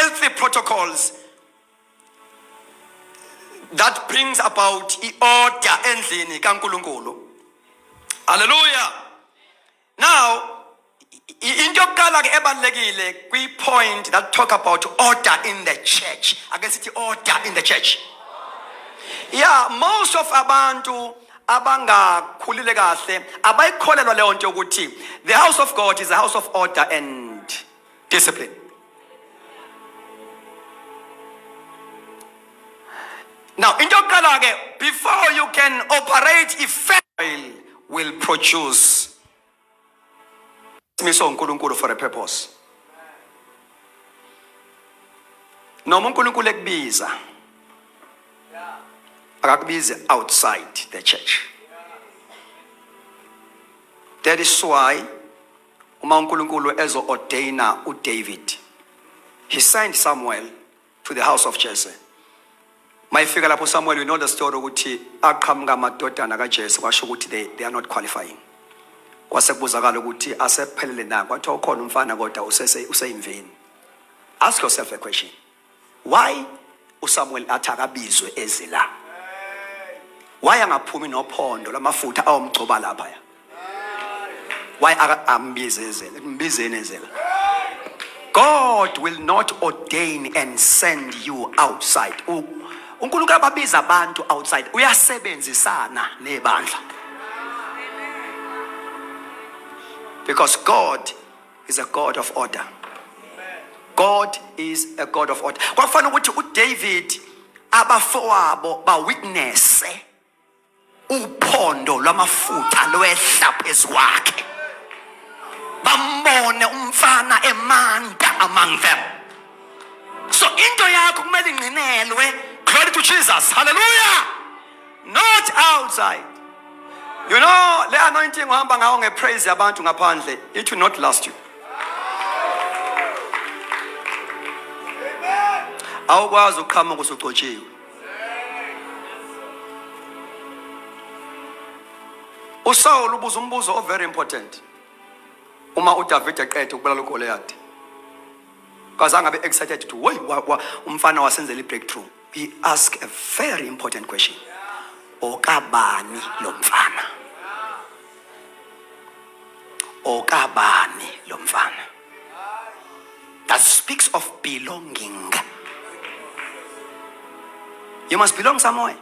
healthy protocols that brings about order endlini kaNkulunkulu. Hallelujah. Now, into yokuqala ke ebalekile kwi point that talk about order in the church. Against the order in the church. Yeah, most of abantu abangakhulile kahle abayikholelwa leyo nto ukuthi the house of God is a house of order and discipline. Now, into yokuqala ke, before you can operate effectively, will produce Sfiso uNkulunkulu for a purpose. Noma uNkulunkulu ekubiza akakubize outside the church. That is why uma uNkulunkulu ezo ordaina uDavid, he sent Samuel to the house of Jesse. Mayifika lapho Samuel, you know the story ukuthi aqhamuka amadodana kaJese kwasho ukuthi they are not qualifying. Kwase kubuzakala ukuthi asephelele na kwathiwa ukhona umfana kodwa useyimveni. Ask yourself a question. Why uSamuel athi akabizwe ezela? Why angaphumi nophondo lamafutha awomgcoba lapha ya? Why ambize ezela? Mbizeni ezela. God will not ordain and send you outside. uNkulunkulu ababiza abantu outside uyasebenzisana nebandla. Because God is a God of order. God is a God of order. Kwafanele ukuthi uDavid abafowabo ba witness uphondo lwamafutha lwehla phezu kwakhe. Bambone umfana emanda among them. So into yakho kumele ingcinelwe. Glory to Jesus. Hallelujah. Not outside. You know, the anointing uhamba ngawo ngepraise yabantu ngaphandle, it will not last you. Awukwazi ukuqhamuka usucotshiwe. uSaul ubuza umbuzo very important. Uma uDavid eqedwe ukubulala uGoliath. Kazange abe excited to umfana wasenzela breakthrough. He asked a very important question. Okabani lo mfana? Okabani lo mfana? That speaks of belonging. You must belong somewhere.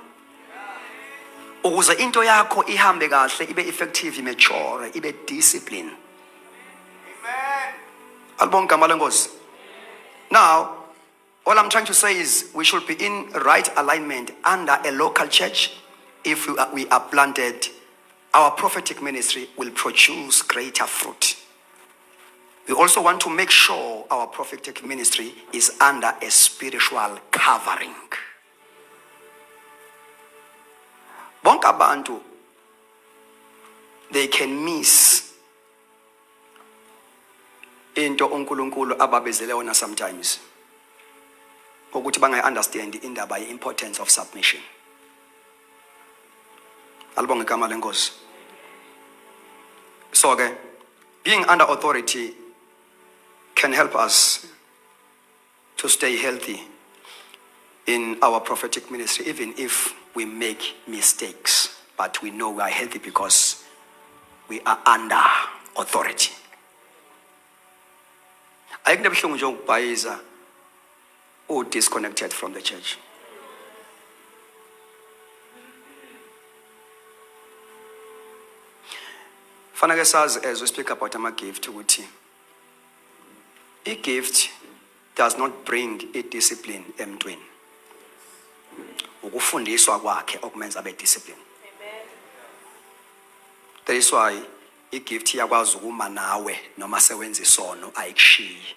Ukuze into yakho ihambe kahle, ibe effective, mature, ibe discipline. Amen. Albonga igama lenkosi. Now, all I'm trying to say is we should be in right alignment under a local church. If we are planted, our prophetic ministry will produce greater fruit. We also want to make sure our prophetic ministry is under a spiritual covering. Bonke abantu, they can miss into uNkulunkulu ababezele wona sometimes. Ukuthi bangayi understand indaba ye importance of submission. Alibonge igama lenkosi. So being under authority can help us to stay healthy in our prophetic ministry, even if we make mistakes. But we know we are healthy because we are under authority. Ayikho ebuhlungu nje ukubhayiza disconnected from the church. Fanake says, as we speak about a gift, a gift does not bring a discipline emntwini. Ukufundiswa kwakhe okumenza abe discipline. That is why a gift iyakwazi ukuma nawe noma sewenza isono ayikushiyi.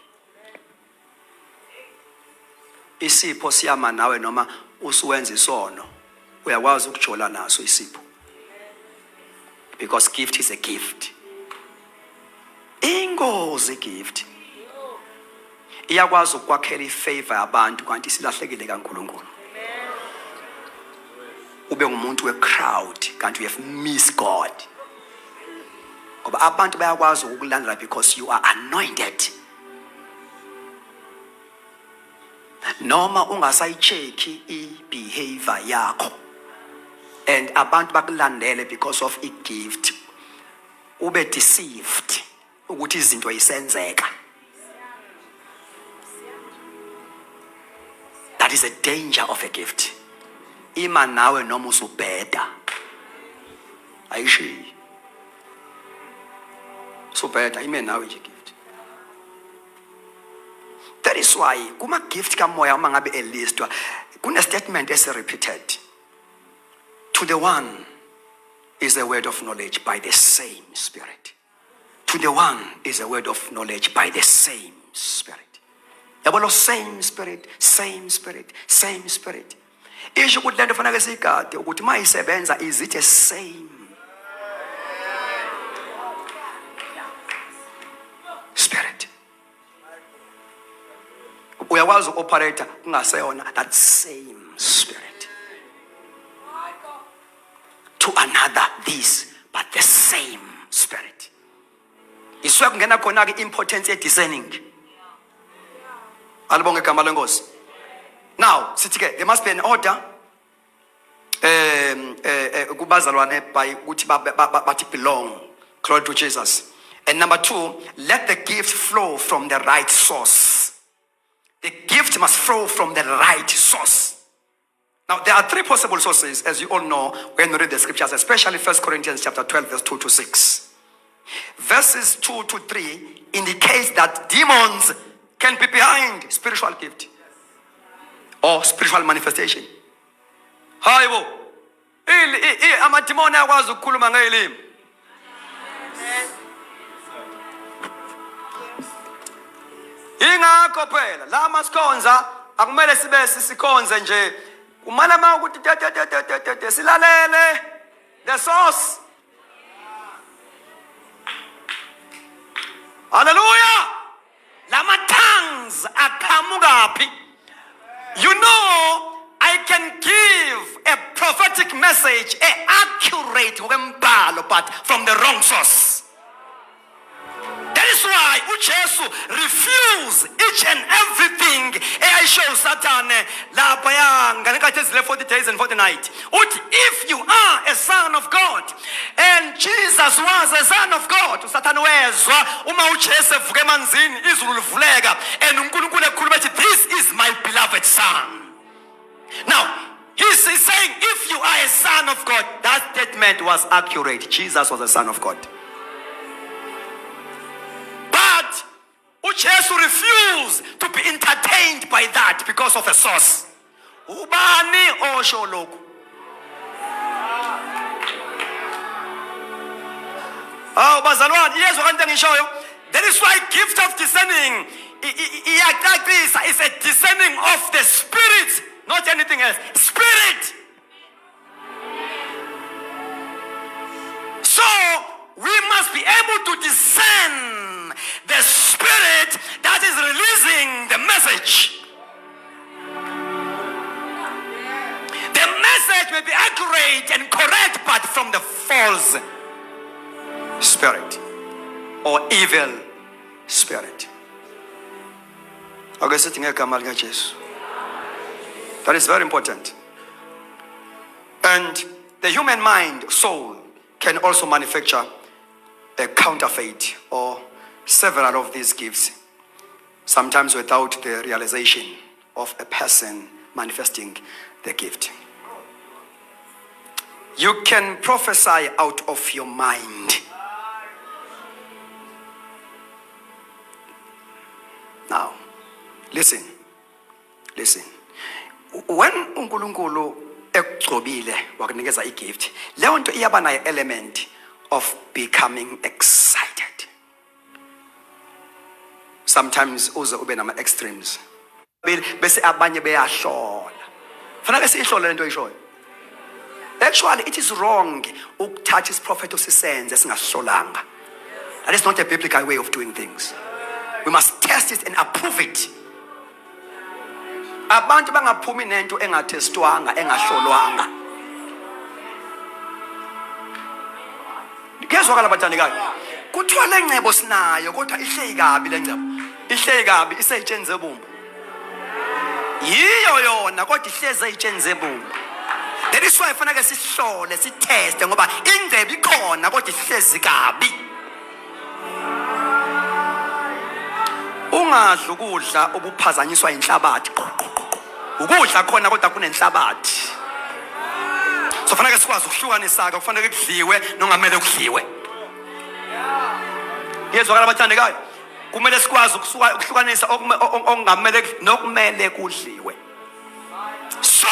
Isipho siyama nawe noma usuwenza isono uyakwazi ukujola naso isipho. Because gift is a gift. Ingozi gift. Iyakwazi ukwakhela ifavor yabantu kanti silahlekile kaNkulunkulu. Ube ngumuntu we-crowd kanti you have missed God. Ngoba abantu bayakwazi ukukulandela because you are anointed. noma ungasayicheki I-behavior yakho and abantu bakulandele because of I-gift, ube deceived ukuthi izinto yisenzeka. That is a danger of a gift. Ima nawe noma usubheda ayishiyi subheda ime nawe nje gift. That is why kuma gift kamoya uma ngabe elistwa kune statement repeated. To the one is a word of knowledge by the same Spirit. To the one is a word of knowledge by the same Spirit. Yabona same Spirit, same Spirit, same Spirit. Isho ukuthi lento fanele sigade ukuthi mayisebenza is it a same Spirit. Uyakwazi operator kungaseyona that same Spirit. To another this but the same Spirit. Iswe kungena khona ke importance ye discerning. Alibonge igama lenkosi. Now, sithi-ke, there must be an order. Kubazalwane by ukuthi bathi belong. Glory to Jesus. And number 2, let the gift flow from the right source. The gift must flow from the right source. Now, there are 3 possible sources, as you all know, when we read the scriptures, especially 1 Corinthians chapter 12, verse 2 to 6. Verses 2 to 3 indicates that demons can be behind spiritual gift or spiritual manifestation. Hayibo. Amadimoni ayakwazi ukukhuluma ngelimi. Ingakho phela la masikhonza akumele sibe sikhonze nje. Kumala ma ukuthi silalele the source. Hallelujah. Lama tongues akamugapi. You know, I can give a prophetic message, accurate but from the wrong source. That is why uJesu refused each and everything. I show Satan la bayanga nekathi 40 days and 40 nights. If you are a son of God, and Jesus was a son of God, Satan wezwa uma uJesu evuka emanzini izulu livuleka and uNkulunkulu ekhuluma ethi this is my beloved son. Now, he's saying if you are a son of God, that statement was accurate. Jesus was a son of God. But uJesu refused to be entertained by that because of a source. Ubani osho lokhu? Bazalwane, yezwa kanti ngishoyo. That is why gift of discerning is a discerning of the spirit, not anything else. Spirit. So we must be able to discern the spirit that is releasing the message. The message may be accurate and correct, but from the false spirit or evil spirit. Okay, sitting here, that is very important. And the human mind, soul, can also manufacture a counterfeit or several of these gifts, sometimes without the realization of a person manifesting the gift. You can prophesy out of your mind. Now, listen. When uNkulunkulu ekugcobile wakunikeza igift, leyo nto iyaba nayo element of becoming excited. Sometimes uze ube nama extremes. Bese abanye beyahlola. Fanele siyihlole lento oyishoyo. Actually, it is wrong ukuthatha isiprophet usisenze singahlolanga. That is not a biblical way of doing things. We must test it and approve it. Abantu bangaphumi nento engatestwanga, engahlolwanga. Ngezwakala bathandikayo. Kuthiwa le ngcebo sinayo kodwa ihleki kabi le ngcebo. Ihleki kabi isetshenze bomba. yiyo yona kodwa ihleze ey'tsheni zebumba. That is why kufanele sihlole sitheste ngoba ingcebo ikhona kodwa ihlezi kabi. Ungadla ukudla obuphazanyiswa inhlabathi. Ukudla khona kodwa kunenhlabathi. So kufanele sikwazi ukuhlukanisa kufanele kudliwe nongamele kudliwe. Yezwakala abathandekayo. Kumele sikwazi ukuhlukanisa okungamele nokumele kudliwe. So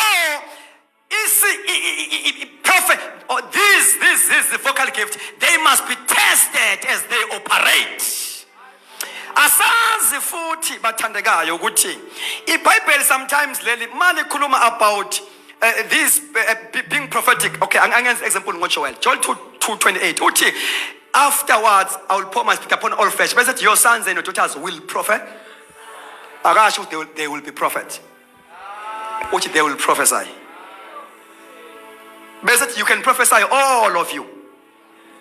prophet or these vocal gift, they must be tested as they operate. Asazi futhi bathandekayo ukuthi iBhayibheli sometimes leli mali khuluma about this being prophetic. Okay, angenza example ngoJoel. Joel 2:28 uthi afterwards I will pour my spirit upon all flesh. But your sons and your daughters will prophet. Akasho they will be prophets. Uthi they will prophesy. But you can prophesy all of you.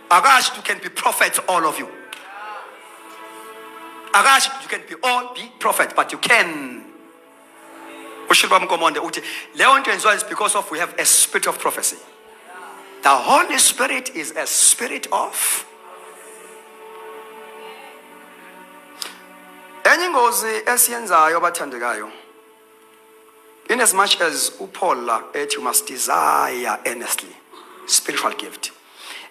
Akasho you can be prophets all of you. Akasho you can be prophet, but you can. Is because of we have a spirit of prophecy. The Holy Spirit is a spirit of. Enye esiyenzayo bathandekayo. In as much as uPaul you must desire earnestly spiritual gift.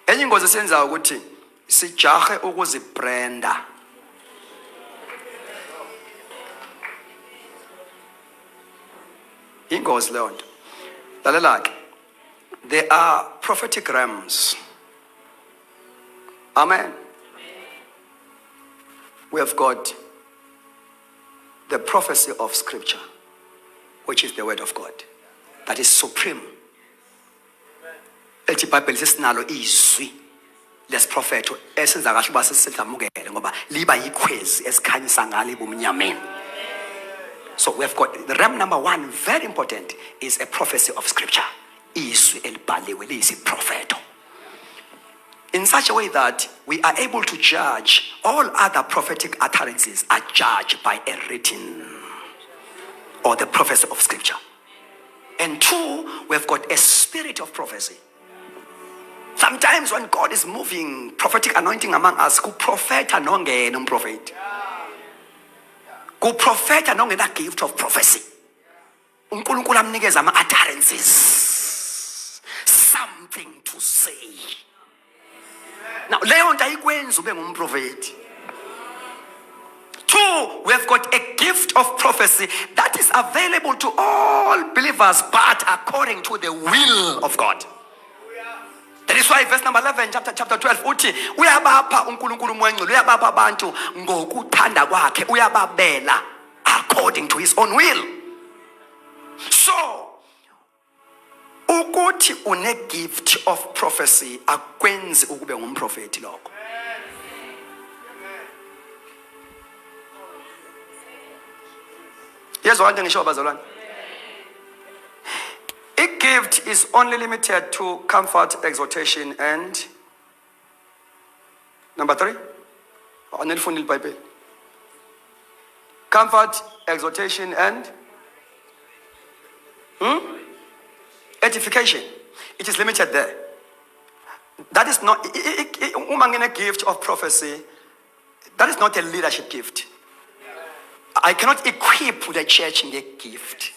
Enye esiyenzayo ukuthi sijahe ukuzibranda. Ingozi leyo nto. Lalela-ke. There are prophetic realms. Amen. We have got the prophecy of Scripture, which is the word of God. That is supreme. Ethi iBhayibheli sesinalo izwi lesiphrofeto esenza kahle uba sisidlamukele ngoba liba yikhwezi esikhanyisa ngalo ebumnyameni. So we have got the realm number 1, very important, is a prophecy of Scripture. Izwi elibhaliwe liyisiphrofeto. In such a way that we are able to judge all other prophetic utterances are judged by a written or the prophecy of Scripture. And 2, we have got a spirit of prophecy. Sometimes when God is moving prophetic anointing among us, ku profeta nongena umprofeti. Ku profeta nongena gift of prophecy. uNkulunkulu amnikeza ama utterances. Something to say. Now, leyo nto ayikwenza ube ngumprofeti. 2, we have got a gift of prophecy that is available to all believers, but according to the will of God. That is why verse number 11, chapter 12, uthi uyabapha uNkulunkulu umwengcilo, uyabapha abantu ngokuthanda kwakhe, uyababela according to his own will. So, ukuthi une gift of prophecy akwenzi ukube ngumprofeti lokho. Yes, one thing ngisho bazalwane. A gift is only limited to comfort, exhortation, and number 3. Anelifundile iBhayibheli. Comfort, exhortation, and edification. It is limited there. That is not a gift of prophecy. That is not a leadership gift. I cannot equip the church in the gift.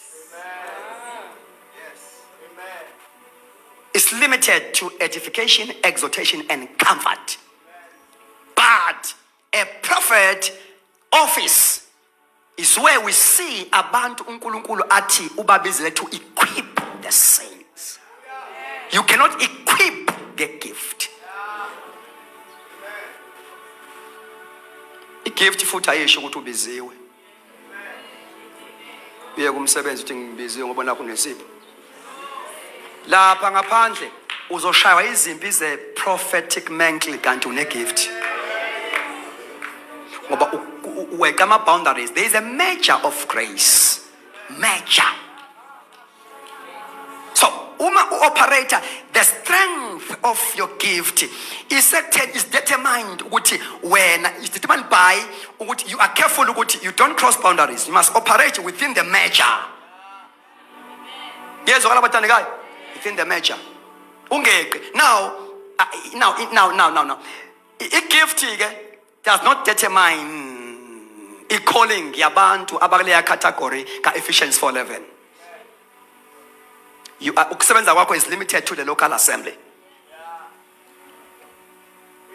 It's limited to edification, exhortation, and comfort. But a prophet office is where we see abantu uNkulunkulu athi ubabizile to equip the saints. You cannot equip the gift. Igift futhi ayisho ukuthi ubiziwe. Uye kumsebenzi uthi ngibiziwe ngoba nakho unesipho. Lapha ngaphandle uzoshaywa izimpi ze prophetic mantle kanti une gift. Ngoba uweka ama boundaries. There is a measure of grace. Measure. So, uma operator, the strength of your gift is determined when it's determined by you are careful you don't cross boundaries. You must operate within the measure Yes, all about guy. Within the measure. Now, a gift does not determine a calling yabantu abakuleya category ka Ephesians 4:11. Ukusebenza kwakho is limited to the local assembly.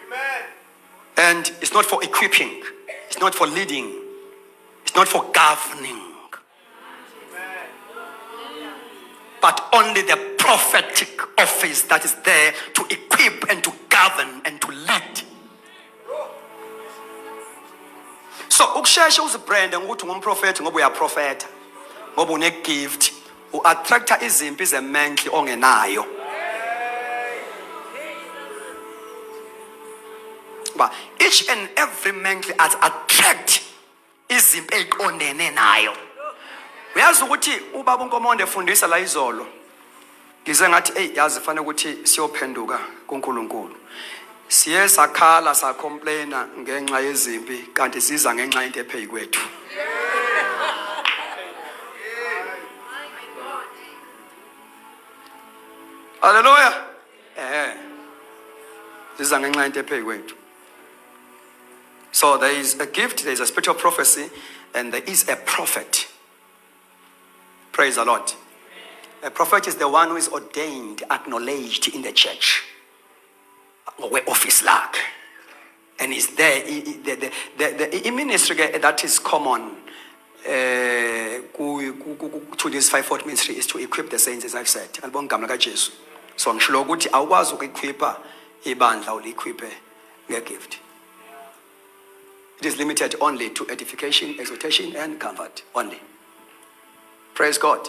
Amen. And it's not for equipping, it's not for leading, it's not for governing. But only the prophetic office that is there to equip and to govern and to lead. So, ukusheshe uzibrande ngokuthi ngumprofeti ngoba uyaprofeta, ngoba une-gift, u-attracta izimpi zemenhli ongenayo. But each and every menhli attract izimpi eziqondene nayo. Uyazi ukuthi ubaba uNkomonde efundisa la izolo. Ngize ngathi yazi fanele ukuthi siyophenduka kuNkulunkulu. Siye sakhala sa complaina ngenxa yezimpi kanti siza ngenxa into epheyi kwethu. Hallelujah. Siza ngenxa into epheyi kwethu. So there is a gift, there is a spirit of prophecy, and there is a prophet. Praise the Lord. A prophet is the one who is ordained, acknowledged in the church. Office like. And is there, the ministry that is common to this fivefold ministry is to equip the saints, as I've said. So I'm sure that I was equipa ibandla or equip a gift. It is limited only to edification, exhortation, and comfort only. Praise God.